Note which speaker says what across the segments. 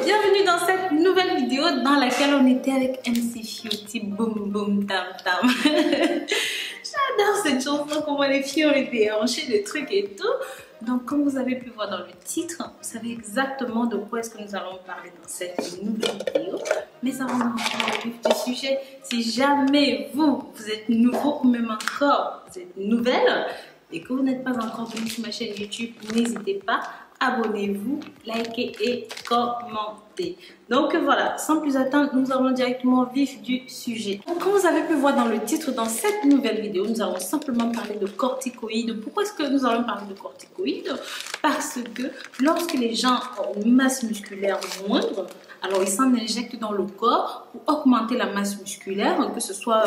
Speaker 1: bienvenue dans cette nouvelle vidéo dans laquelle on était avec MC Fioty. Boum boum tam tam. J'adore cette chanson, comment les filles ont déhanché des trucs et tout. Donc comme vous avez pu voir dans le titre, vous savez exactement de quoi est-ce que nous allons parler dans cette nouvelle vidéo. Mais avant d'entrer dans le vif du sujet, si jamais vous êtes nouveau ou même encore vous êtes nouvelle et que vous n'êtes pas encore venu sur ma chaîne YouTube, n'hésitez pas. Abonnez-vous, likez et commentez. Donc voilà, sans plus attendre, nous allons directement au vif du sujet. Donc, comme vous avez pu voir dans le titre, dans cette nouvelle vidéo, nous allons simplement parler de corticoïdes. Pourquoi est-ce que nous allons parler de corticoïdes? Parce que lorsque les gens ont une masse musculaire moindre, alors ils s'en injectent dans le corps pour augmenter la masse musculaire, que ce soit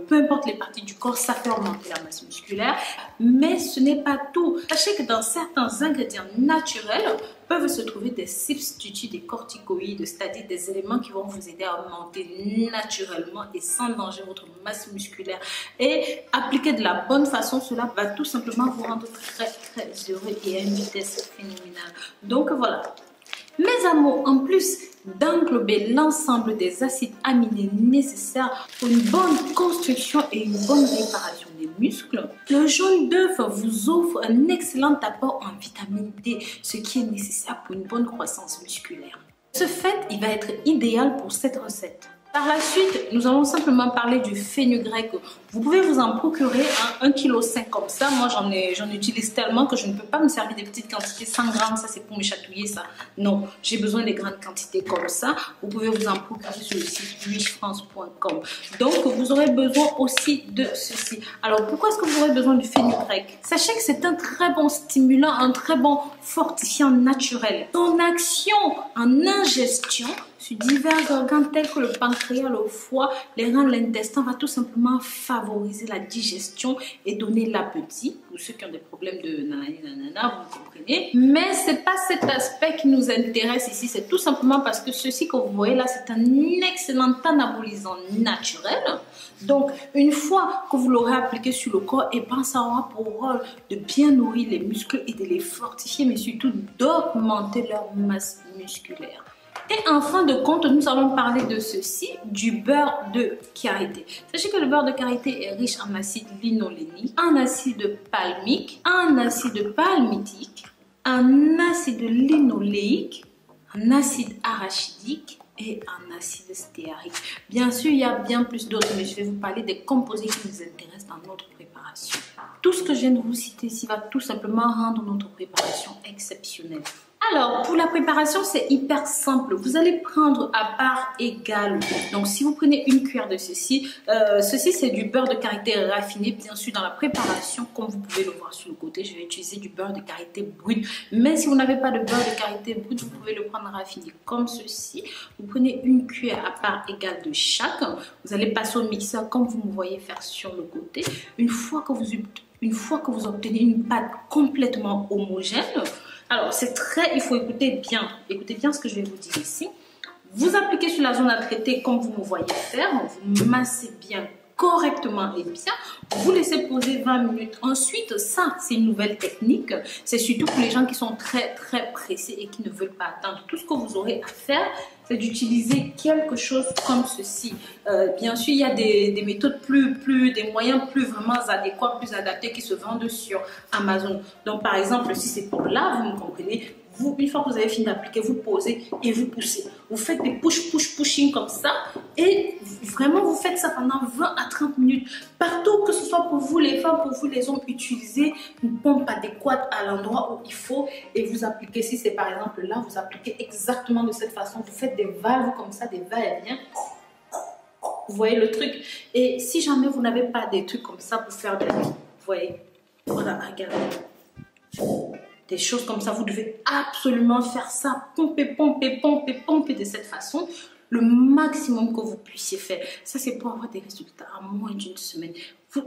Speaker 1: peu importe les parties du corps, ça fait augmenter la masse musculaire. Mais ce n'est pas tout. Sachez que dans certains ingrédients naturels peuvent se trouver des substituts des corticoïdes, c'est-à-dire des éléments qui vont vous aider à augmenter naturellement et sans danger votre masse musculaire. Et appliquer de la bonne façon, cela va tout simplement vous rendre très heureux et à une vitesse phénoménale. Donc voilà. Mes amours, en plus d'englober l'ensemble des acides aminés nécessaires pour une bonne construction et une bonne réparation des muscles, le jaune d'œuf vous offre un excellent apport en vitamine D, ce qui est nécessaire pour une bonne croissance musculaire. Ce fait, il va être idéal pour cette recette. Par la suite, nous allons simplement parler du fenugrec. Vous pouvez vous en procurer un 1,5 kg comme ça. Moi, j'en utilise tellement que je ne peux pas me servir des petites quantités. 100 grammes, ça c'est pour me chatouiller ça. Non, j'ai besoin des grandes quantités comme ça. Vous pouvez vous en procurer sur le site richefrance.com. Donc, vous aurez besoin aussi de ceci. Alors, pourquoi est-ce que vous aurez besoin du fenugrec? Sachez que c'est un très bon stimulant, un très bon fortifiant naturel. Son action en ingestion sur divers organes tels que le pancréas, le foie, les reins, l'intestin va tout simplement favoriser la digestion et donner l'appétit. Pour ceux qui ont des problèmes de nanana, vous comprenez. Mais ce n'est pas cet aspect qui nous intéresse ici, c'est tout simplement parce que ceci que vous voyez là, c'est un excellent anabolisant naturel. Donc, une fois que vous l'aurez appliqué sur le corps, et ben, ça aura pour rôle de bien nourrir les muscles et de les fortifier, mais surtout d'augmenter leur masse musculaire. Et en fin de compte, nous allons parler de ceci, du beurre de karité. Sachez que le beurre de karité est riche en acide linolénique, en acide palmique, en acide palmitique, en acide linoléique, en acide arachidique et en acide stéarique. Bien sûr, il y a bien plus d'autres, mais je vais vous parler des composés qui nous intéressent dans notre préparation. Tout ce que je viens de vous citer ici va tout simplement rendre notre préparation exceptionnelle. Alors, pour la préparation, c'est hyper simple. Vous allez prendre à part égale. Donc, si vous prenez une cuillère de ceci, ceci c'est du beurre de karité raffiné. Bien sûr, dans la préparation, comme vous pouvez le voir sur le côté, je vais utiliser du beurre de karité brut. Mais si vous n'avez pas de beurre de karité brut, vous pouvez le prendre raffiné comme ceci. Vous prenez une cuillère à part égale de chaque. Vous allez passer au mixeur comme vous me voyez faire sur le côté. Une fois que vous obtenez une pâte complètement homogène, alors, il faut écouter bien ce que je vais vous dire ici. Vous appliquez sur la zone à traiter comme vous me voyez faire. Vous massez bien, correctement et bien. Vous laissez poser 20 minutes. Ensuite, ça, c'est une nouvelle technique. C'est surtout pour les gens qui sont très pressés et qui ne veulent pas attendre. Tout ce que vous aurez à faire, c'est d'utiliser quelque chose comme ceci. Bien sûr, il y a des méthodes des moyens plus vraiment adéquats, plus adaptés qui se vendent sur Amazon. Donc, par exemple, si c'est pour là, vous me comprenez, une fois que vous avez fini d'appliquer, vous posez et vous poussez. Vous faites des pushing comme ça et vraiment vous faites ça pendant 20 à 30 minutes. Partout, que ce soit pour vous les femmes, pour vous les hommes, utilisez une pompe adéquate à l'endroit où il faut et vous appliquez. Si c'est par exemple là, vous appliquez exactement de cette façon. Vous faites des valves comme ça, des va-et-vient. Vous voyez le truc. Et si jamais vous n'avez pas des trucs comme ça pour faire des... Vous voyez, voilà, regardez. Des choses comme ça, vous devez absolument faire ça, pomper de cette façon, le maximum que vous puissiez faire. Ça, c'est pour avoir des résultats en moins d'une semaine.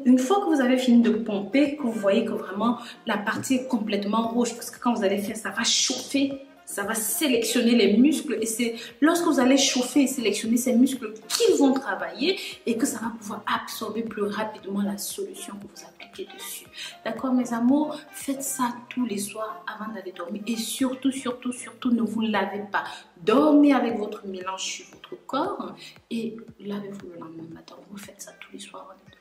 Speaker 1: Une fois que vous avez fini de pomper, que vous voyez que vraiment la partie est complètement rouge, parce que quand vous allez faire, ça va chauffer. ça va sélectionner les muscles et c'est lorsque vous allez chauffer et sélectionner ces muscles qu'ils vont travailler et que ça va pouvoir absorber plus rapidement la solution que vous appliquez dessus. D'accord mes amours? Faites ça tous les soirs avant d'aller dormir et surtout, surtout, surtout ne vous lavez pas. Dormez avec votre mélange sur votre corps et lavez-vous le lendemain matin. Vous faites ça tous les soirs avant de dormir.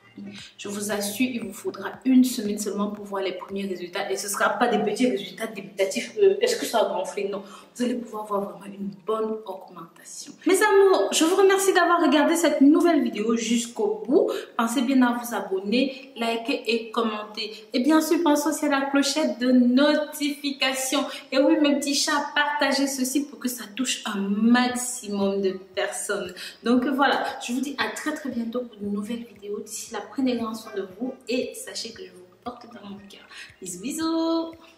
Speaker 1: Je vous assure, il vous faudra une semaine seulement pour voir les premiers résultats et ce ne sera pas des petits résultats débutatifs. Est-ce que ça a gonflé? Non, vous allez pouvoir voir vraiment une bonne augmentation. Mes amours, je vous remercie d'avoir regardé cette nouvelle vidéo jusqu'au bout. Pensez bien à vous abonner, liker et commenter. Et bien sûr, pensez aussi à la clochette de notification. Et oui, mes petits chats, partagez ceci pour que ça touche un maximum de personnes. Donc voilà, je vous dis à très très bientôt pour de nouvelles vidéos. D'ici là, prenez grand soin de vous et sachez que je vous porte dans mon cœur. Bisous bisous.